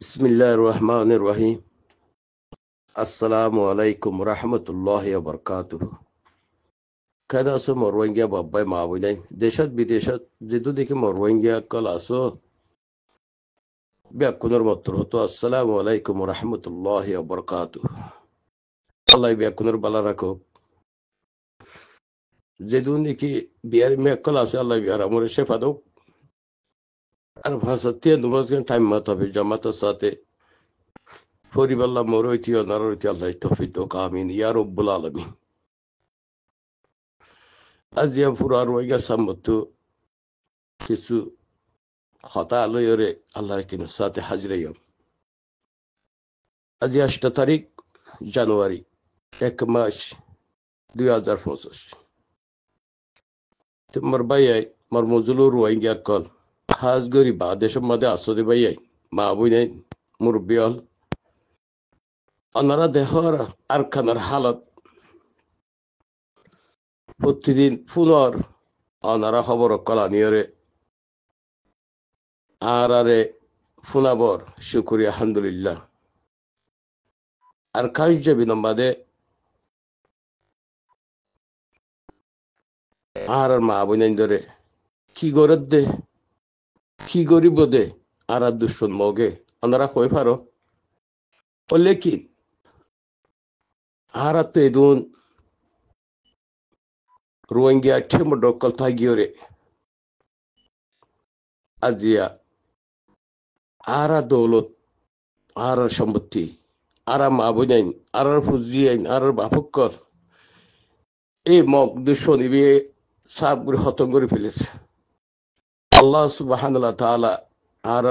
बिस्मिल्लाहिर्रहमानिर्रहीम। अस्सलामुअलैकुम रहमतुल्लाहि व बरकातुहु। kada so morwengia babbai mabunai deshat bideshat jidu deki morwengia kalaso biya kunur motro. Assalamu alaikum wa rahmatullahi wa barakatuh. Allah biya kunur balarako jidu deki biyar me kalaso Allah biya ramur shefado ar bhasatiya numazgan time matabe jamata sate পরিবাল্লা মরইতি ও নারইতি আল্লাহ তৌফিক ও আমিন ইয়া রাব্বুল আলামিন। আজিয়া ফুরার ওইগা সামতো কিছু হতা আলোয়রে আল্লাহর কিনো সাথে হাজিরাইম। আজি 8 তারিখ জানুয়ারি 1 মাস 2025। তোমার ভাইয়াই মার মজুলুর ওইগা কল হাজ গরি বাদেশের মধ্যে আসতে ভাইয়াই মা বুইনাই মুরব্বিয়াল ওনারা দেহর আরখানার হালত প্রতিদিন ফুলর ওনারা খবর কলানিয়রে আরে ফুলাবর শুকরি আলহামদুলিল্লাহ। আর কাজ যাবি নম্বাদে আর মা বইনাই ধরে কি গরত দে কি গরিব দে আর দুশ্মন মগে ওনারা কই পারো বললে কি হারাতে দুন রোহিঙ্গা ঠেম ডকল থাগিওরে আজিয়া আরা দৌলত আর সম্পত্তি আর মা বোনাইন আর ফুজিয়াইন আর বাপকর এই মগ দুশ্মন ইবে সাব করে হতম করে ফেলে আল্লাহ সুবহানাহু ওয়া তাআলা আর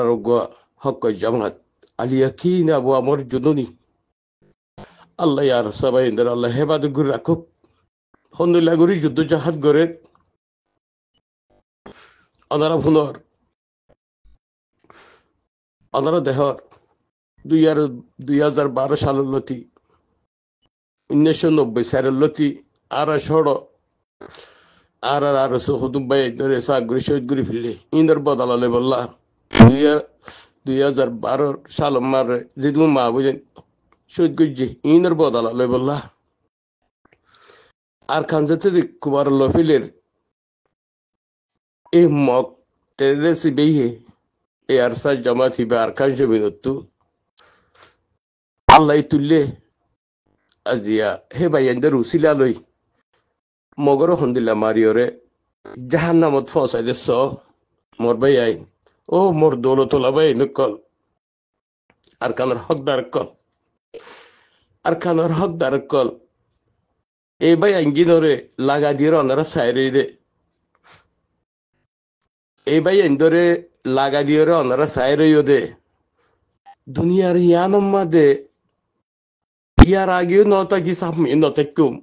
হক জামাত আলিয়াকিন আবু আমর জুনুনি আল্লাহ ইয়ার সবাই ইন্দ্র আল্লাহ হেফাজত করে রাখুক। হন্দুল্লাহ গরি যুদ্ধ জাহাজ গড়ে ওনারা ফুনর ওনারা দেহর 2012 সালের লতি 1990 সালের লতি আর সড় আর হুদুম ভাই ধরে সাগরি শহীদ করে ফেললে ইন্দর বদলালে বললা 2012 সাল মারে যেদু মা বুঝেন শহীদ করছে ইন্দর বদলালে বললা আর খানজাতে কুমার লফিলের এই মক টেরেসি বেয়ে এই আরসা জামাত হিবে আর কাজ জমিনত্তু আল্লাহ তুললে আজিয়া হে ভাই এদের উসিলা লই মগর হন্দিল্লা মারিওরে জাহান নামত ফসাই দে স মোর ভাই আই ও মোর দৌলতলা ভাই নকল আর কানার হকদার কল আর কানার হকদার কল এই ভাই আঙ্গিনরে লাগা দিয়ে ওনারা সাইরে দে এই ভাই এন্দরে লাগা দিয়ে ওনারা সাইরে দে দুনিয়ার ইয়ানম্মা দে ইয়ার আগেও নতা কি সামনে নতেকুম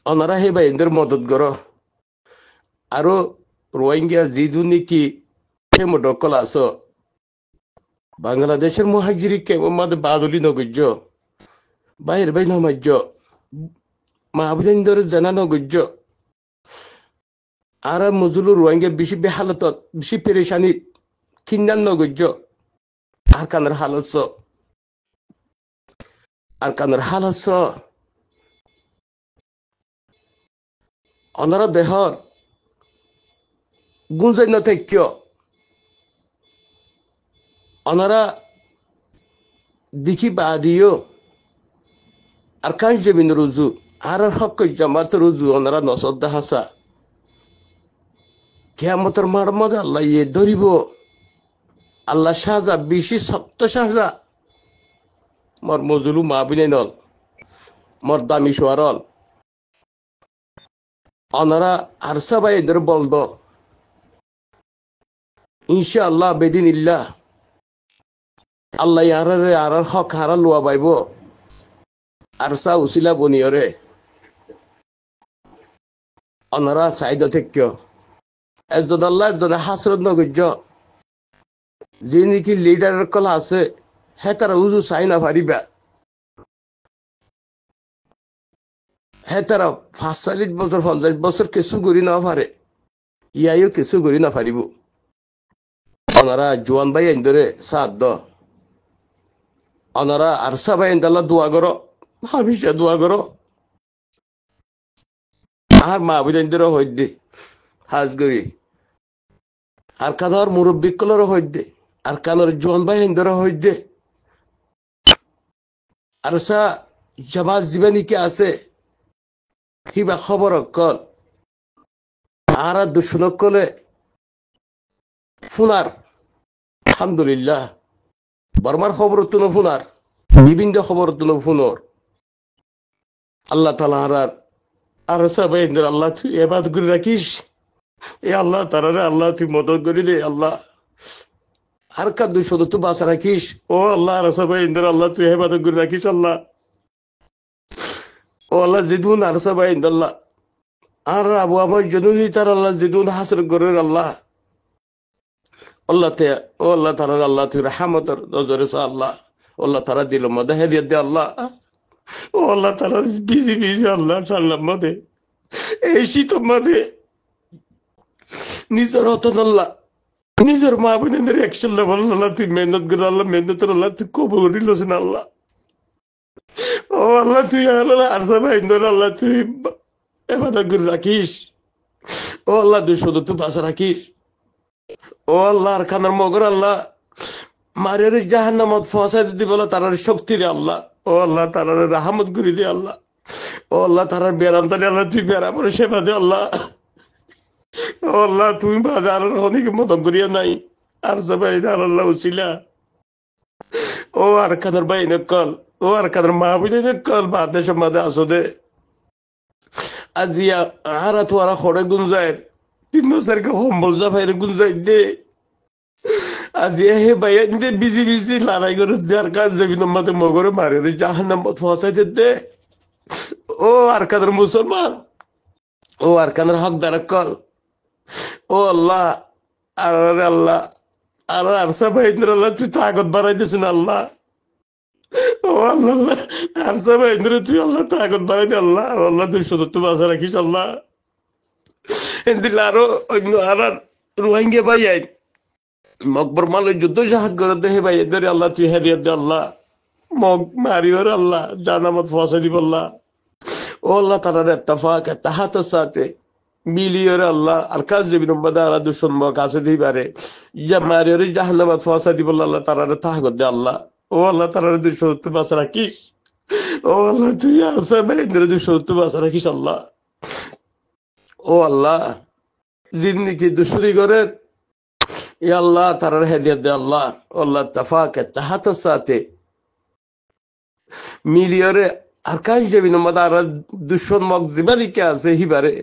ওনারা হে ভাই এদের মদত করো আরো রোহিঙ্গা জিদুনি কি হেম ডকল আস বাংলাদেশের মুহাজিরি কেমন মাদে বাদলি নগজ্য বাইর ভাই নমাজ্য মাহবুদিন ধরে জানা নগজ্য আর মজুলুর রোহিঙ্গা বেশি বেহালত বেশি পেরেশানি কিন্নান নগজ্য আর কানের হালস আর কানের হালস ওনারা দেহর গুঞ্জাই নথেক্য ওনারা দেখি বাদিও আর কাজ জমিন রুজু আর হক জামাত রুজু ওনারা নসদ্দা হাসা কিয়ামতের মার মধ্যে আল্লাহ ইয়ে ধরিব আল্লাহ সাজা বেশি শক্ত সাজা মর মজুলু মা বিনে নল মর দামি সোয়ারল ওনারা আর সবাই এদের বলদ ইনশাআল্লাহ বেদিন ইল্লাহ আল্লাহ আর হক হারা লোয়া পাইব আর সা উসিলা বনিয়রে ওনারা সাইড থেকে এজন আল্লাহ এজন হাসরত নগজ্য যে নাকি লিডারের কলা আছে হে তারা উজু চাই না পারিবা হ্যাঁ তারা 45 বছর 50 বছর কিছু করি না পারে ইয়াইও কিছু করি না পারিব ওনারা জোয়ান ভাই আইন ধরে সাথ দ ওনারা আরসা ভাই আইন দাল্লা দোয়া করো হামিশা দোয়া করো আর মা বুঝাইন ধরে হইতে হাজ করি আর কাদার মুরব্বী কলর হইতে আর কানোর জোয়ান ভাই আইন ধরে হইতে আরসা জামাত জীবনী কে আছে কিবা খবর কল আর দুশনক কলে ফুনার আলহামদুলিল্লাহ বর্মার খবর তো ফুনার বিভিন্ন খবর তো ফুনর আল্লাহ তালা আর সবাই আল্লাহ তুই এবাদ করে রাখিস এ আল্লাহ তারা আল্লাহ তুই মদত করে দে আল্লাহ আর কার দুশো তুই বাঁচা রাখিস ও আল্লাহ আর সবাই আল্লাহ তুই হেবাদত করে রাখিস আল্লাহ ও আল্লাহ জিদুন আর সবাই আল্লাহ আর আবু আমার জনুনি তার আল্লাহ জিদুন হাসর করেন আল্লাহ আল্লাহ তে ও আল্লাহ তারা আল্লাহ তুই রহমতর নজরে আল্লাহ আল্লাহ তারা দিল মধ্যে হেদিয়ে দে আল্লাহ ও আল্লাহ তারা বিজি বিজি আল্লাহ সাল্লাম মধ্যে এই শীতর মধ্যে নিজের হতন আল্লাহ নিজের মা বোনদের একশন লেভেল আল্লাহ তুই মেহনত করে আল্লাহ মেহনতের আল্লাহ তুই কবর করিলছেন আল্লাহ ও আল্লাহ তুই আল্লাহ আর সবাই আল্লাহ তুই এবাদত করে রাখিস ও আল্লাহ তুই শুধু তুই বাসা রাখিস ও আল্লাহ আর খানার মগর আল্লাহ মারের জাহান্নামত ফসাই দিতে বলে তারার শক্তি রে আল্লাহ ও আল্লাহ তারার রাহমত করে দে আল্লাহ ও আল্লাহ তারার বেরাম তালে আল্লাহ তুই বেড়া পরে সেবা দে আল্লাহ ও আল্লাহ তুমি বাজার অনেকে মদত করিয়া নাই আর সবাই আল্লাহ উছিলা ও আর খানার ভাই নকল ও আর খানার মা বুঝে নকল বাদে সমাদে আসো দে আজিয়া আরা তো আর খড়ে গুঞ্জায় 3 বছরকে সম্বল যা ভাইরে গুঞ্জাই দে আজি হে ভাইয়া বিজি বিজি লড়াই করে দেওয়ার কাজ জমিন মতে মগরে মারে জাহান্নাম ফসাইতে দে ও আর কাদের মুসলমান ও আর কাদের হকদার কল ও আল্লাহ আর আল্লাহ আর আরসা ভাই আল্লাহ তুই তাগত বাড়াই দিয়েছেন আল্লাহ ও আল্লাহ আরসা ভাই তুই আল্লাহ তাগত বাড়াই দে আল্লাহ আল্লাহ তুই শুধু তুই বাসা রাখিস আল্লাহ দিলে আরো অন্য আর রোহিঙ্গা ভাই আইন মকবর মালের যুদ্ধ জাহাজ করে দেহে ভাই এদের আল্লাহ তুই হেদিয়াত দে আল্লাহ মগ মারিওর আল্লাহ জানামত ফসাই দিব আল্লাহ ও আল্লাহ তারা ইত্তেফাক তাহাতের সাথে মিলিয়র আল্লাহ আর কাজ জমি নম্বর আর দুশন মগ আছে দিই পারে যা মারিওর জাহান্নামত ফসাই দিব আল্লাহ তারা তাহাগত দে আল্লাহ ও আল্লাহ তারা 270 বাঁচা রাখিস ও আল্লাহ তুই আসা ভাই 270 বাঁচা রাখিস আল্লাহ ও আল্লাহ জিন্দিগি দুশরি করেন ইয়া আল্লাহ তারার হেদিয়াত দে আল্লাহ আল্লাহ তাফাকে তাহাতের সাথে মিলিয়রে আর কাজ জমিন আর দুশন মগ জীবানি কে আছে হিবারে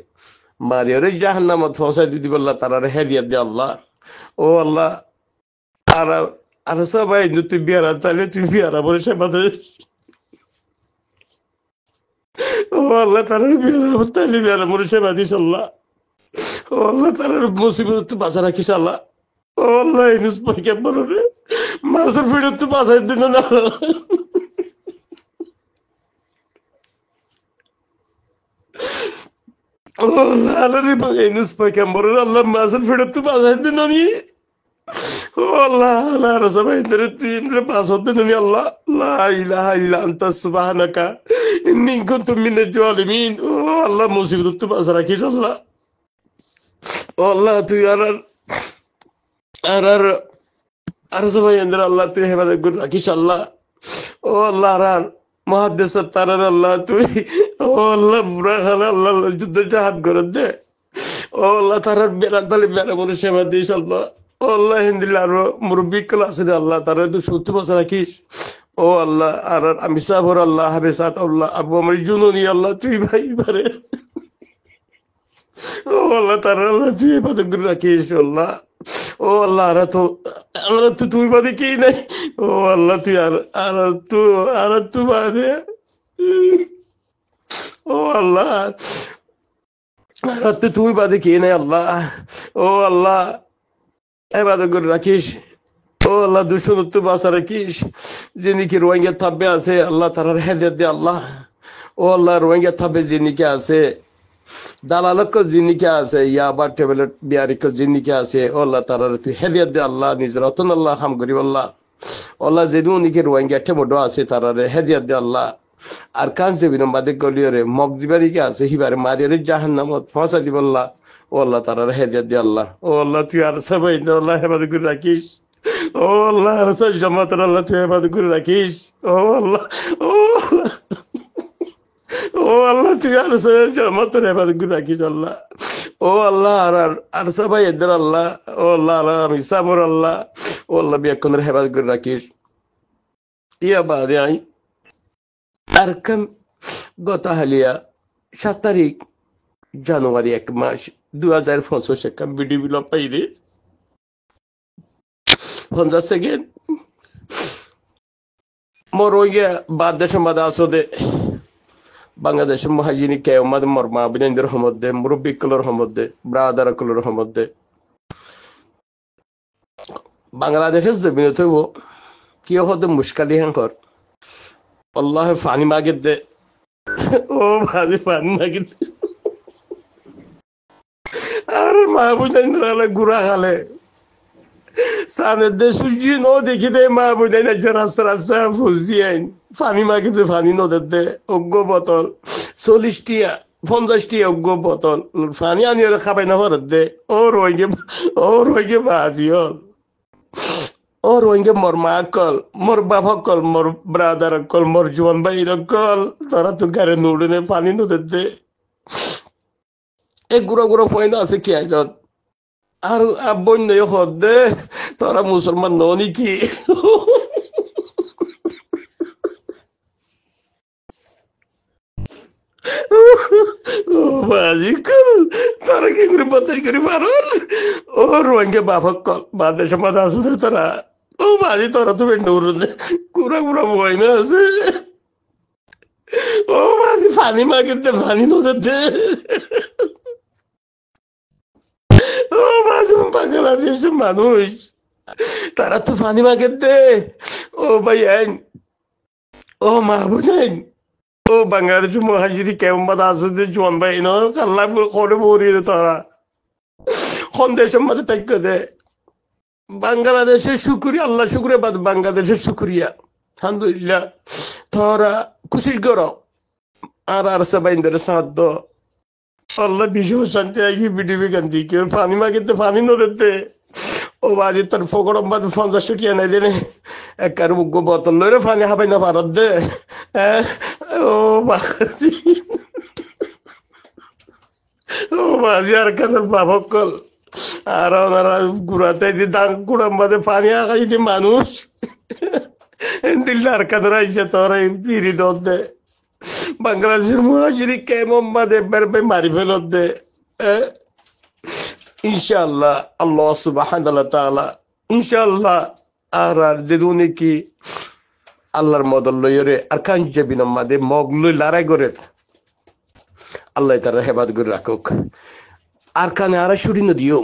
মারিয়রে জাহান্নামত ফসাই দিদি বললা তারার হেদিয়াত দে আল্লাহ ও আল্লাহ আর আর সবাই তুই বিয়ারা তাহলে তুই বিয়ারা বলে সে বাদে ও আল্লাহ তারার বিয়ারা তাহলে বিয়ারা মরে সে বাদিস আল্লাহ ও আল্লাহ তারার মুসিবত তুই বাঁচা রাখিস আল্লাহ ও আল্লাহ ইনুস পয়কে বলো রে মাছের ফিরে তুই বাঁচাই দিন না ও আল্লাহ আল্লাহ ইনুস পয়কে বলো রে আল্লাহ মাছের ফিরে তুই বাঁচাই দিন আমি ও আল্লাহ আল্লাহ সবাই তুই বাঁচাই দিন আমি আল্লাহ লা ইলাহা ইল্লা আনতা সুবহানাকা ইন্নী কুনতু মিনাজ জালিমিন ও আল্লাহ মুসিবত তুই বাঁচা রাখিস আল্লাহ ও আল্লাহ তুই আর সবাই আল্লাহ তুই হেফাজত করে রাখিস আল্লাহ ও আল্লাহ আর মহাদেশ তারার আল্লাহ তুই ও আল্লাহ বুড়া খানা আল্লাহ যুদ্ধ জাহাজ করে দে ও আল্লাহ তারার বেড়া তালে বেড়া মনে সেবা দিস আল্লাহ ও আল্লাহ হিন্দিল আরো মুরব্বী কল আছে আল্লাহ তারা তুই 70 বছর রাখিস ও আল্লাহ আর আমি সাবর আল্লাহ হাবেসাত আল্লাহ আবু আমার জুনুনি আল্লাহ তুই ভাই পারে ও আল্লাহ তারা আল্লাহ তুই হেফাজত করে রাখিস আল্লাহ ও আল্লাহ আর তো তুই বাদে কি নাই ও আল্লাহ তুই আর তু বাদে ও আল্লাহ আর তো তুই বাদে কি নাই আল্লাহ ও আল্লাহ ইবাদত করে রাখিস ও আল্লাহ 270 বাঁচা রাখিস যিনি কি রোহিঙ্গা থাকবে আছে আল্লাহ তারার হেদায়েত দে আল্লাহ ও আল্লাহ রোহিঙ্গা থাবে জিনিকে আছে দালালক জিনিকে আছে ইয়াবার ট্যাবলেট বিয়ারিক জিনিকে আছে ও আল্লাহ তারা তুই হেদিয়াত দে আল্লাহ নিজের রতন আল্লাহ হাম গরিব আল্লাহ আল্লাহ যেদিন উনিকে রোহিঙ্গা টেমোডো আছে তারারে হেদিয়াত দে আল্লাহ আর কান যে বাদে গলিয়রে মগ জিবারিকে আছে হিবারে মারিয়ারে জাহান্নামত ফাঁসা দিব আল্লাহ ও আল্লাহ তারারে হেদিয়াত দে আল্লাহ ও আল্লাহ তুই আর সবাই আল্লাহ হেফাজত করে রাখিস ও আল্লাহ আর সব জামাতের আল্লাহ তুই হেফাজত করে রাখিস ও আল্লাহ ও আল্লাহ ও আল্লাহ তুই আর সব জামাতের হেফাজত করে রাখিস আল্লাহ ও আল্লাহ আর সবাই এদের আল্লাহ ও আল্লাহ আর ইসাবর আল্লাহ ও আল্লাহ বিয়াকুনের হেফাজত করে রাখিস ইয়া বাদে আই আরকাম গত হালিয়া 7 তারিখ জানুয়ারি 1 মাস 2025 একম ভিডিও বিল পাইরে 50 সেকেন্ড মোর ওইয়া বাদ দেশে মাদা আসদে বাংলাদেশের মহাজিনী কেউমাদ মোর মা বিনেন্দ্র হমদ্দে মুরব্বী কলর হমদ্দে ব্রাদার কলর হমদ্দে বাংলাদেশের জমিনে থইব কি হতে মুশকালি হ্যাঙ্কর আল্লাহ ফানি মাগে দে ও ভাজি ফানি মাগে দে আর মা বিনেন্দ্র গুড়া খালে সানের সূর্য ন দেখি দে মা বুঝাই না রাস্তা রাস্তা ফুসি আইন পানি মাগিতে পানি নদের দে অজ্ঞ বোতল 40 টিয়া 50 টিয়া অজ্ঞ বোতল পানি আনি খাবাই না ভারত দে ও রোহিঙ্গে বাজি হল ও রোহিঙ্গে মোর মা কল মোর বাবা কল মোর ব্রাদার কল মোর জোয়ান ভাই কল তারা তো গাড়ি নুড়ে পানি নদের দে এ গুড়া গুড়া পয়না আছে কি আইলত আর বন্য হদে তোরা মুসলমান ননি কি ও বাজি কল তোরা কি করে বতরি করে পারল ও রোহিঙ্গা বাপক কল বাদে সমাজ আসলে তোরা ও বাজি তোরা তো নুর কুড়া কুড়া বইনা আছে ও বাজি পানি মাগিতে পানি নদে ও মাঝে বাংলাদেশের মানুষ তারা তো পানি মাগে দে ও ভাই আইন ও মাহবুব আইন ও বাংলাদেশের মহাজিরি কেমন আছে জোয়ান ভাই ন আল্লাহ করে বরিয়ে তারা দেশের মধ্যে তাইক দে বাংলাদেশের শুকুরিয়া আল্লাহ শুকুরিয়া বাদ বাংলাদেশের শুকুরিয়া আলহামদুলিল্লাহ তোরা খুশির গর আর সবাই সাথ আল্লাহ বিশ্ব শান্তি আগে বিডিবি গান্ধী কেউ পানি মাগিতে পানি নদে ও বাজি তোর ফকড় 50 টিয়া নাই দেনে একার মুখ বোতল লইরে পানি হাবাই না পারত দে ও বাজি ও বাজি আর কাদের বাবক কল আর ওনারা গুড়াতে যে দান কুড়াম বাদে পানি আগাই যে মানুষ দিল্লা আর কাদের আইসে তোরা পিড়ি দে বাংলাদেশের মহাজিরি কেমন বাদে বেরবে মারি ফেলত দে ইনশাআল্লাহ আল্লাহ সুবহানাহু ওয়া তাআলা ইনশাআল্লাহ আর যেদুন কি আল্লাহর মদল লইরে আর কান জেবিন মাদে মগলই লড়াই করে আল্লাহ তাআলা হেফাজত করে রাখুক আর কানে আর শুরি নদিও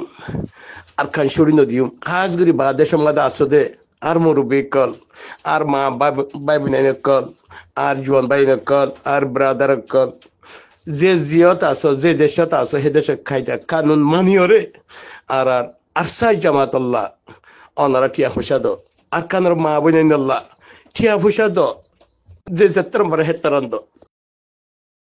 আর কান শুরি নদিও খাস গরি বাদে সমাদে আসদে আর মুরব্বী কল আর মা ভাই বোনের কল আর জোয়ান ভাই কল আর ব্রাদার কল যে জিয়ত আছো যে দেশত আছো হে দেশে খাইটা কানুন মানিওরে আর আর সাই জামাত আল্লাহ অনারা টিয়া ফুসাদ আর কানের মা বোনের আল্লাহ টিয়া ফুসাদ যে যাত্রা মারে হেতারান্দ